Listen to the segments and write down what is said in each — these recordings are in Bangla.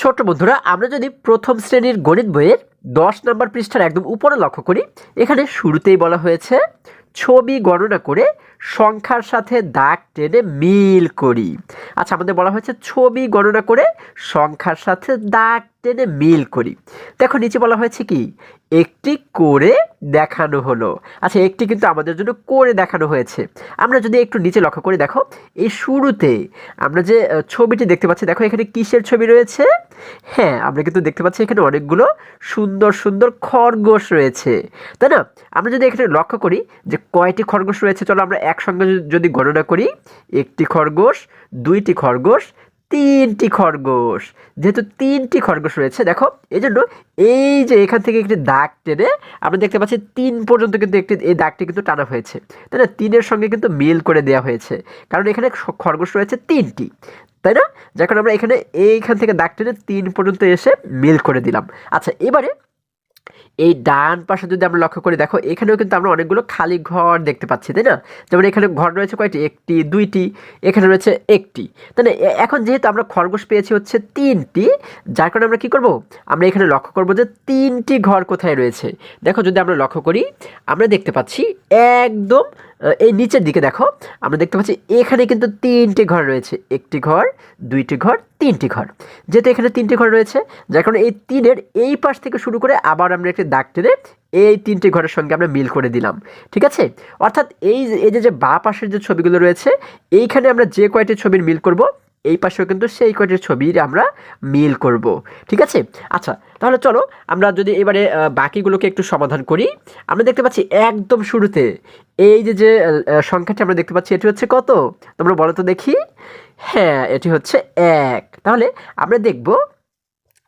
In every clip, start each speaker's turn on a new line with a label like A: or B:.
A: ছোট বন্ধুরা, আমরা যদি প্রথম শ্রেণীর গণিত বইয়ের 10 নম্বর পৃষ্ঠার একদম উপরে লক্ষ্য করি, এখানে শুরুতেই বলা হয়েছে ছবি গণনা করে সংখ্যার সাথে দাগ টেনে মিল করি। আচ্ছা, আমাদের বলা হয়েছে ছবি গণনা করে সংখ্যার সাথে দাগ টেনে মিল করি। দেখো নিচে বলা হয়েছে কি, একটি করে দেখানো হলো। আচ্ছা, একটি কিন্তু আমাদের জন্য করে দেখানো হয়েছে। আমরা যদি একটু নিচে লক্ষ্য করি, দেখো এই শুরুতে আমরা যে ছবিটি দেখতে পাচ্ছি, দেখো এখানে কিসের ছবি রয়েছে? হ্যাঁ, আমরা কিন্তু দেখতে পাচ্ছি এখানে অনেকগুলো সুন্দর সুন্দর খরগোশ রয়েছে, তাই না? আমরা যদি এখানে লক্ষ্য করি যে কয়টি খরগোশ রয়েছে, চলো আমরা একসঙ্গে যদি গণনা করি। একটি খরগোশ, দুইটি খরগোশ, তিনটি খরগোশ। যেহেতু তিনটি খরগোশ রয়েছে, দেখো এই জন্য এই যে এখান থেকে একটি দাগ টেনে আমরা দেখতে পাচ্ছি 3 পর্যন্ত কিন্তু এই দাগটি কিন্তু টানা হয়েছে, তাই না? 3-এর সঙ্গে কিন্তু মিল করে দেওয়া হয়েছে, কারণ এখানে খরগোশ রয়েছে 3টি, তাই না? যার কারণে আমরা এখানে এইখান থেকে দাগ টেনে 3 পর্যন্ত এসে মিল করে দিলাম। আচ্ছা, এবারে এই ডান পাশে যদি আমরা লক্ষ্য করি, দেখো এখানেও কিন্তু আমরা অনেকগুলো খালি ঘর দেখতে পাচ্ছি, তাই না? যেমন এখানে ঘর রয়েছে কয়টি? একটি, দুইটি, এখানে রয়েছে একটি, তাই না? এখন যেহেতু আমরা খরগোশ পেয়েছি হচ্ছে 3টি, যার কারণে আমরা কি করব? আমরা এখানে লক্ষ্য করব যে 3টি ঘর কোথায় রয়েছে। দেখো যদি আমরা লক্ষ্য করি, আমরা দেখতে পাচ্ছি একদম এই নিচের দিকে, দেখো আমরা দেখতে পাচ্ছি এখানে কিন্তু 3টি ঘর রয়েছে। একটি ঘর, দুইটি ঘর, 3টি ঘর। যেহেতু এখানে 3টি ঘর রয়েছে, যার কারণে এই 3-এর এই পাশ থেকে শুরু করে আবার আমরা একটি দাগ টেনে এই 3টি ঘরের সঙ্গে আমরা মিল করে দিলাম, ঠিক আছে? অর্থাৎ এই যে বাঁ পাশের যে ছবিগুলো রয়েছে, এইখানে আমরা যে কয়টি ছবির মিল করব, এই পাশেও কিন্তু সেই কয়টির ছবির আমরা মিল করব, ঠিক আছে? আচ্ছা, তাহলে চলো আমরা যদি এবারে বাকিগুলোকে একটু সমাধান করি। আমরা দেখতে পাচ্ছি একদম শুরুতে এই যে সংখ্যাটি আমরা দেখতে পাচ্ছি, এটি হচ্ছে কত? তোমরা বলো তো দেখি। হ্যাঁ, এটি হচ্ছে 1। তাহলে আমরা দেখব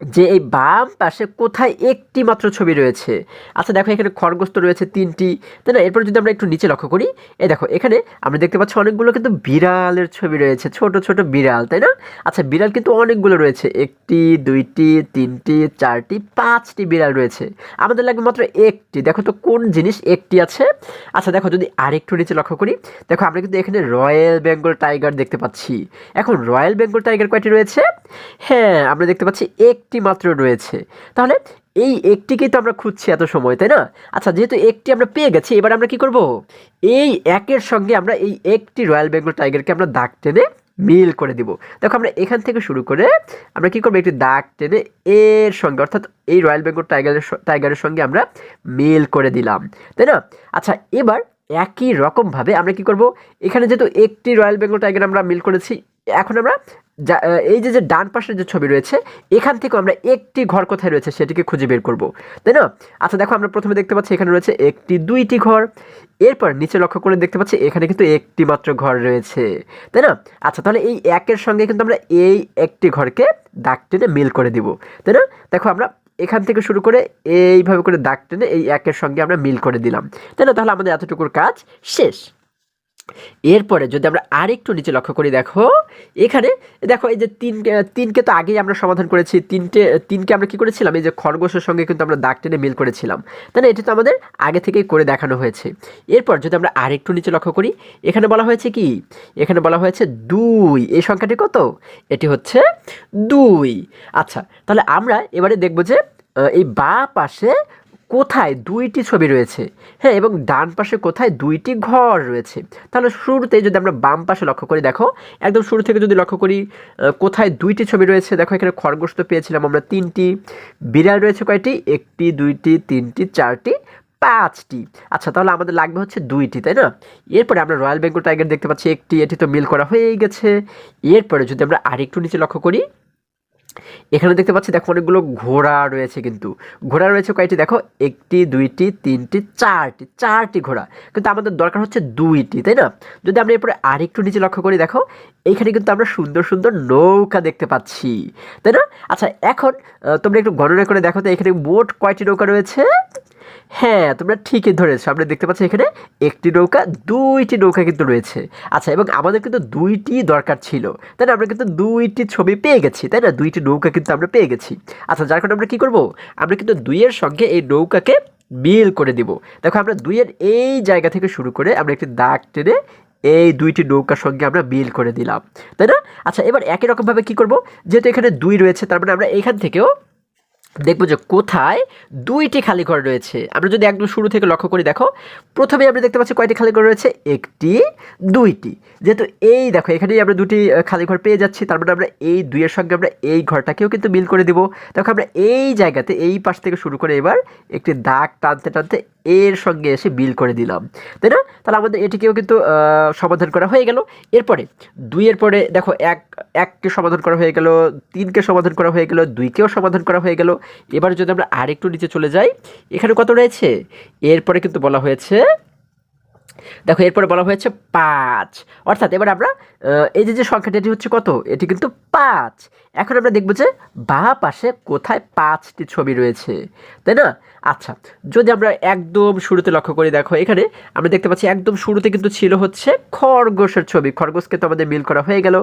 A: যে এই বাম পাশে কোথায় একটি মাত্র ছবি রয়েছে। আচ্ছা, দেখো এখানে খরগোশ তো রয়েছে 3টি, তাই না? এরপর যদি আমরা একটু নিচে লক্ষ্য করি, এই দেখো এখানে আমরা দেখতে পাচ্ছি অনেকগুলো কিন্তু বিড়ালের ছবি রয়েছে, ছোট ছোট বিড়াল, তাই না? আচ্ছা, বিড়াল কিন্তু অনেকগুলো রয়েছে, একটি, দুইটি, তিনটি, চারটি, 5টি বিড়াল রয়েছে। আমাদের লাগবে মাত্র একটি। দেখো তো কোন জিনিস একটি আছে? আচ্ছা, দেখো যদি আরেকটু নিচে লক্ষ্য করি, দেখো আমরা কিন্তু এখানে রয়্যাল বেঙ্গল টাইগার দেখতে পাচ্ছি। এখন রয়্যাল বেঙ্গল টাইগার কয়টি রয়েছে? হ্যাঁ, আমরা দেখতে পাচ্ছি একটি মাত্র রয়েছে। তাহলে এই একটিকেই তো আমরা খুঁজছি এত সময়, তাই না? আচ্ছা, যেহেতু একটি আমরা পেয়ে গেছি, এবার আমরা কি করব? এই একের সঙ্গে আমরা এই একটি রয়্যাল বেঙ্গল টাইগারকে আমরা দাগ টেনে মিল করে দিব। দেখো আমরা এখান থেকে শুরু করে আমরা কি করবো? একটি দাগ টেনে এর সঙ্গে, অর্থাৎ এই রয়্যাল বেঙ্গল টাইগারের সঙ্গে আমরা মিল করে দিলাম, তাই না? আচ্ছা, এবার একই রকমভাবে আমরা কি করব? এখানে যেহেতু একটি রয়্যাল বেঙ্গল টাইগার আমরা মিল করেছি, এখন আমরা এই যে ডান পাশের যে ছবি রয়েছে, এখান থেকে আমরা একটি ঘর কোথায় রয়েছে সেটিকে খুঁজে বের করব, তাই না? আচ্ছা, দেখো আমরা প্রথমে দেখতে পাচ্ছি এখানে রয়েছে একটি, দুইটি ঘর। এরপর নিচে লক্ষ্য করে দেখতে পাচ্ছি এখানে কিন্তু একটি মাত্র ঘর রয়েছে, তাই না? আচ্ছা, তাহলে এই একের সঙ্গে কিন্তু আমরা এই একটি ঘরকে দাগ টেনে মিল করে দিব, তাই না? দেখো আমরা এখান থেকে শুরু করে এইভাবে করে দাগ টেনে এই একের সঙ্গে আমরা মিল করে দিলাম, তাই না? তাহলে আমাদের এতটুকুর কাজ শেষ। এরপরে যদি আমরা আরেকটু নিচে লক্ষ্য করি, দেখো এখানে, দেখো এই যে তিনকে তো আগেই আমরা সমাধান করেছি। তিনকে আমরা কি করেছিলাম? এই যে খরগোশের সঙ্গে কিন্তু আমরা দাগ টেনে মিল করেছিলাম, তাই না? এটা তো আমাদের আগে থেকেই করে দেখানো হয়েছে। এরপর যদি আমরা আরেকটু নিচে লক্ষ্য করি, এখানে বলা হয়েছে কি? এখানে বলা হয়েছে 2। এই সংখ্যাটি কত? এটি হচ্ছে 2। আচ্ছা, তাহলে আমরা এবারে দেখব যে এই বাঁ পাশে কোথায় 2টি ছবি রয়েছে, হ্যাঁ, এবং ডান পাশে কোথায় 2টি ঘর রয়েছে। তাহলে শুরুতে যদি আমরা বাম পাশে লক্ষ্য করি, দেখো একদম শুরু থেকে যদি লক্ষ্য করি কোথায় 2টি ছবি রয়েছে, দেখো এখানে খরগোশ তো পেয়েছিলাম আমরা 3টি, বিড়াল রয়েছে কয়টি? একটি, দুইটি, তিনটি, চারটি, 5টি। আচ্ছা, তাহলে আমাদের লাগবে হচ্ছে 2টি, তাই না? এরপরে আমরা রয়্যাল বেঙ্গল টাইগার দেখতে পাচ্ছি একটি, এটি তো মিল করা হয়েই গেছে। এরপরে যদি আমরা আরেকটু নিচে লক্ষ্য করি, এখানে দেখতে পাচ্ছি দেখো অনেকগুলো ঘোড়া রয়েছে, কিন্তু ঘোড়া রয়েছে কয়টি? দেখো একটি, দুইটি, তিনটি, চারটি ঘোড়া, কিন্তু আমাদের দরকার হচ্ছে 2টি, তাই না? যদি আমরা এরপরে আরেকটু নিচে লক্ষ্য করি, দেখো এইখানে কিন্তু আমরা সুন্দর সুন্দর নৌকা দেখতে পাচ্ছি, তাই না? আচ্ছা, এখন তোমরা একটু গণনা করে দেখো তো এখানে মোট কয়টি নৌকা রয়েছে। হ্যাঁ, তোমরা ঠিকই ধরেছো। আমরা দেখতে পাচ্ছি এখানে একটি নৌকা, 2টি নৌকা কিন্তু রয়েছে। আচ্ছা, এবং আমাদের কিন্তু 2টি দরকার ছিল, তাই না? আমরা কিন্তু 2টি ছবি পেয়ে গেছি, তাই না? 2টি নৌকা কিন্তু আমরা পেয়ে গেছি। আচ্ছা, যার কারণে আমরা কি করব? আমরা কিন্তু 2-এর সঙ্গে এই নৌকাকে মিল করে দিব। দেখো আমরা 2-এর এই জায়গা থেকে শুরু করে আমরা একটি দাগ টেনে এই দুইটি নৌকার সঙ্গে আমরা মিল করে দিলাম, তাই না? আচ্ছা, এবার একই রকমভাবে কী করব, যেহেতু এখানে 2 রয়েছে তার মানে আমরা এখান থেকেও দেখবো যে কোথায় 2টি খালি ঘর রয়েছে। আমরা যদি একদম শুরু থেকে লক্ষ্য করি, দেখো প্রথমে আমরা দেখতে পাচ্ছি কয়টি খালি ঘর রয়েছে, 1টি 2টি। যেহেতু এই দেখো এখানেই আমরা 2টি খালি ঘর পেয়ে যাচ্ছি, তার মানে আমরা এই 2-এর সঙ্গে আমরা এই ঘরটাকেও কিন্তু মিল করে দিব। দেখো আমরা এই জায়গাতে এই পাশ থেকে শুরু করে এবার একটি দাগ টানতে টানতে এর সঙ্গে এসে মিল করে দিলাম, তাই না? তাহলে আমাদের এটিকেও কিন্তু সমাধান করা হয়ে গেল। এরপরে 2-এর পরে দেখো 1কে সমাধান করা হয়ে গেল, 3কে সমাধান করা হয়ে গেল, 2কেও সমাধান করা হয়ে গেল। এবার যদি আমরা আরেকটু নিচে চলে যাই, এখানে কত রয়েছে, এরপরে কিন্তু বলা হয়েছে, দেখো এরপরে বলা হয়েছে 5। অর্থাৎ এবার আমরা এই যে সংখ্যাটি এটি হচ্ছে কত, এটি কিন্তু 5। এখন আমরা দেখব যে বাঁ পাশে কোথায় 5টি ছবি রয়েছে, তাই না? আচ্ছা, যদি আমরা একদম শুরুতে লক্ষ্য করি, দেখো এখানে আমরা দেখতে পাচ্ছি একদম শুরুতে কিন্তু ছিল হচ্ছে খরগোশের ছবি, খরগোশকে তো আমাদের মিল করা হয়ে গেল।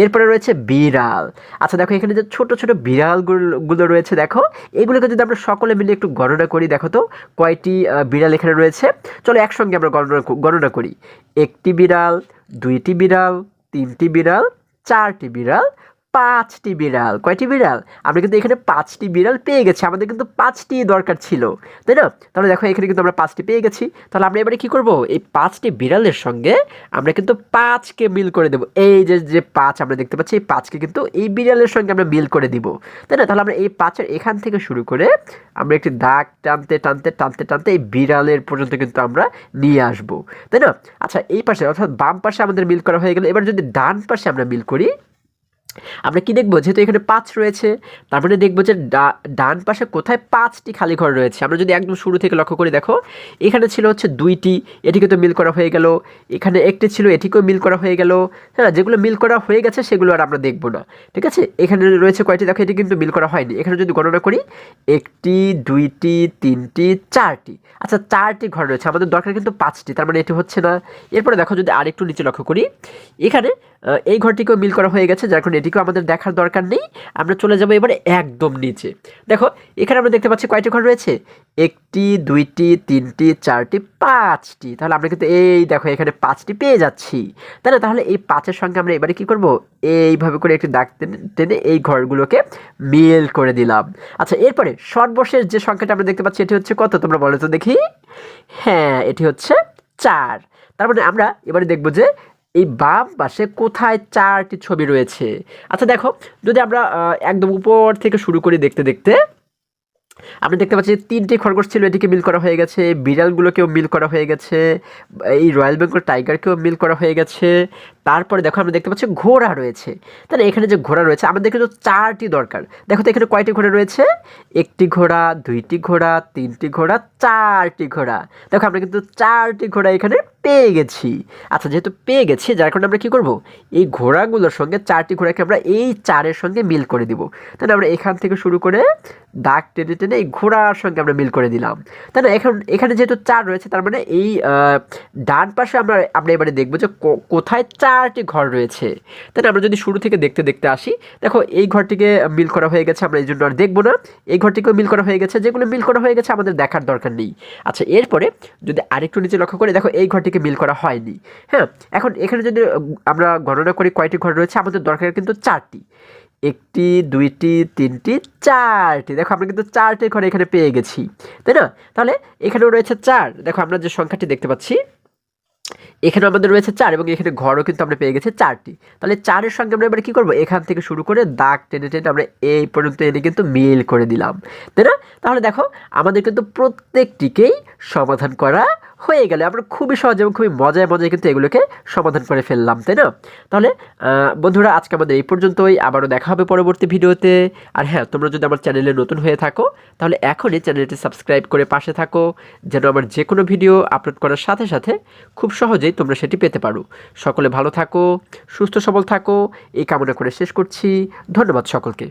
A: এরপরে রয়েছে বিড়াল। আচ্ছা দেখো এখানে যে ছোট ছোট বিড়ালগুলো রয়েছে, দেখো এগুলোকে যদি আমরা সকলে মিলে একটু গণনা করি, দেখো তো কয়টি বিড়াল এখানে রয়েছে। চলো একসঙ্গে আমরা গণনা করি। 1টি বিড়াল, 2টি বিড়াল, 3টি বিড়াল, 4টি বিড়াল, 5টি বিড়াল। কয়টি বিড়াল? আমরা কিন্তু এখানে 5টি বিড়াল পেয়ে গেছি, আমাদের কিন্তু 5টি দরকার ছিল, তাই না? তাহলে দেখো এখানে কিন্তু আমরা 5টি পেয়ে গেছি। তাহলে আমরা এবারে কী করব, এই 5টি বিড়ালের সঙ্গে আমরা কিন্তু 5কে মিল করে দেবো। এই যে 5 আমরা দেখতে পাচ্ছি, এই 5কে কিন্তু এই বিড়ালের সঙ্গে আমরা মিল করে দিব, তাই না? তাহলে আমরা এই 5-এর এখান থেকে শুরু করে আমরা একটি দাগ টানতে টানতে টানতে টানতে এই বিড়ালের পর্যন্ত কিন্তু আমরা নিয়ে আসবো, তাই না? আচ্ছা, এই পাশে অর্থাৎ বাম পাশে আমাদের মিল করা হয়ে গেল। এবার যদি ডান পাশে আমরা মিল করি, আমরা কি দেখবো, যেহেতু এখানে 5 রয়েছে তার মানে দেখবো যে ডান পাশে কোথায় 5টি খালি ঘর রয়েছে। আমরা যদি একদম শুরু থেকে লক্ষ্য করি, দেখো এখানে ছিল হচ্ছে 2টি, এটিকে তো মিল করা হয়ে গেল। এখানে 1টি ছিল, এটিকেও মিল করা হয়ে গেল। হ্যাঁ, যেগুলো মিল করা হয়ে গেছে সেগুলো আর আমরা দেখবো না, ঠিক আছে? এখানে রয়েছে কয়টি, দেখো এটি কিন্তু মিল করা হয়নি। এখানে যদি গণনা করি, 1টি 2টি 3টি 4টি। আচ্ছা, 4টি ঘর রয়েছে, আমাদের দরকার কিন্তু 5টি, তার মানে এটি হচ্ছে না। এরপরে দেখো যদি আরেকটু নিচে লক্ষ্য করি, এখানে এই ঘরটিকেও মিল করা হয়ে গেছে, যার কারণে এটিকেও আমাদের দেখার দরকার নেই। আমরা চলে যাবো এবারে একদম নিচে। দেখো এখানে আমরা দেখতে পাচ্ছি কয়টি ঘর রয়েছে, 1টি 2টি 3টি 4টি 5টি। তাহলে আমরা কিন্তু এই দেখো এখানে 5টি পেয়ে যাচ্ছি, তাই না? তাহলে এই 5-এর সঙ্গে আমরা এবারে কি করব, এইভাবে করে একটি দাগ টেনে এই ঘরগুলোকে মিল করে দিলাম। আচ্ছা, এরপরে সর্বশেষ যে সংখ্যাটা আমরা দেখতে পাচ্ছি, এটি হচ্ছে কত, তোমরা বলো তো দেখি। হ্যাঁ, এটি হচ্ছে 4। তার মানে আমরা এবারে দেখবো যে এই বাম পাশে কোথায় 4টি ছবি রয়েছে। আচ্ছা দেখো, যদি আমরা একদম উপর থেকে শুরু করি, দেখতে দেখতে আমরা দেখতে পাচ্ছি 3টি খরগোশ ছিল, এটিকে মিল করা হয়ে গেছে। বিড়ালগুলোকেও মিল করা হয়ে গেছে, এই রয়্যাল বেঙ্গল টাইগারকেও মিল করা হয়ে গেছে। তারপরে দেখো আমরা দেখতে পাচ্ছি ঘোড়া রয়েছে, তাহলে এখানে যে ঘোড়া রয়েছে আমাদের কিন্তু 4টি দরকার। দেখো তো এখানে কয়টি ঘোড়া রয়েছে, 1টি ঘোড়া 2টি ঘোড়া 3টি ঘোড়া 4টি ঘোড়া। দেখো আমরা কিন্তু 4টি ঘোড়া এখানে পেয়ে গেছি। আচ্ছা, যেহেতু পেয়ে গেছি, যার কারণে আমরা কী করব, এই ঘোড়াগুলোর সঙ্গে 4টি ঘোড়াকে আমরা এই 4-এর সঙ্গে মিল করে দিব। তাহলে আমরা এখান থেকে শুরু করে দাগ টেনে টেনে এই ঘোড়ার সঙ্গে আমরা মিল করে দিলাম, তাই না? এখানে যেহেতু 4 রয়েছে, তার মানে এই ডান পাশে আমরা এবারে দেখবো যে কোথায় 4টি ঘর রয়েছে। তাই না? আমরা যদি শুরু থেকে দেখতে দেখতে আসি, দেখো এই ঘরটিকে মিল করা হয়ে গেছে, আমরা এই জন্য আর দেখবো না। এই ঘরটিকেও মিল করা হয়ে গেছে, যেগুলো মিল করা হয়ে গেছে আমাদের দেখার দরকার নেই। আচ্ছা, এরপরে যদি আরেকটু নিচে লক্ষ্য করি, দেখো এই ঘরটিকে মিল করা হয়নি। হ্যাঁ, এখন এখানে যদি আমরা গণনা করি কয়টি ঘর রয়েছে, আমাদের দরকার কিন্তু 4টি। 1টি 2টি 3টি 4টি। দেখো আমরা কিন্তু 4টি ঘর এখানে পেয়ে গেছি, তাই না? তাহলে এখানেও রয়েছে 4। দেখো আমরা যে সংখ্যাটি দেখতে পাচ্ছি, এখানে আমাদের রয়েছে 4 এবং এখানে ঘরও কিন্তু আমরা পেয়ে গেছি 4টি। তাহলে 4-এর সঙ্গে আমরা এবার কী করবো, এখান থেকে শুরু করে দাগ টেনে টেনে আমরা এই পর্যন্ত এনে কিন্তু মিল করে দিলাম, তাই না? তাহলে দেখো আমাদের কিন্তু প্রত্যেকটিকেই সমাধান করা হয়ে গেলে আমরা খুবই সহজে এবং খুবই মজায় মজায় কিন্তু এগুলোকে সমাধান করে ফেললাম, তাই না? তাহলে বন্ধুরা, আজকে আমাদের এই পর্যন্তই। আবারও দেখা হবে পরবর্তী ভিডিওতে। আর হ্যাঁ, তোমরা যদি আমার চ্যানেলে নতুন হয়ে থাকো, তাহলে এখনই চ্যানেলটি সাবস্ক্রাইব করে পাশে থাকো, যেন আমার যে কোনো ভিডিও আপলোড করার সাথে সাথে খুব সহজেই তোমরা সেটি পেতে পারো। সকলে ভালো থাকো, সুস্থ সবল থাকো, এই কামনা করে শেষ করছি। ধন্যবাদ সকলকে।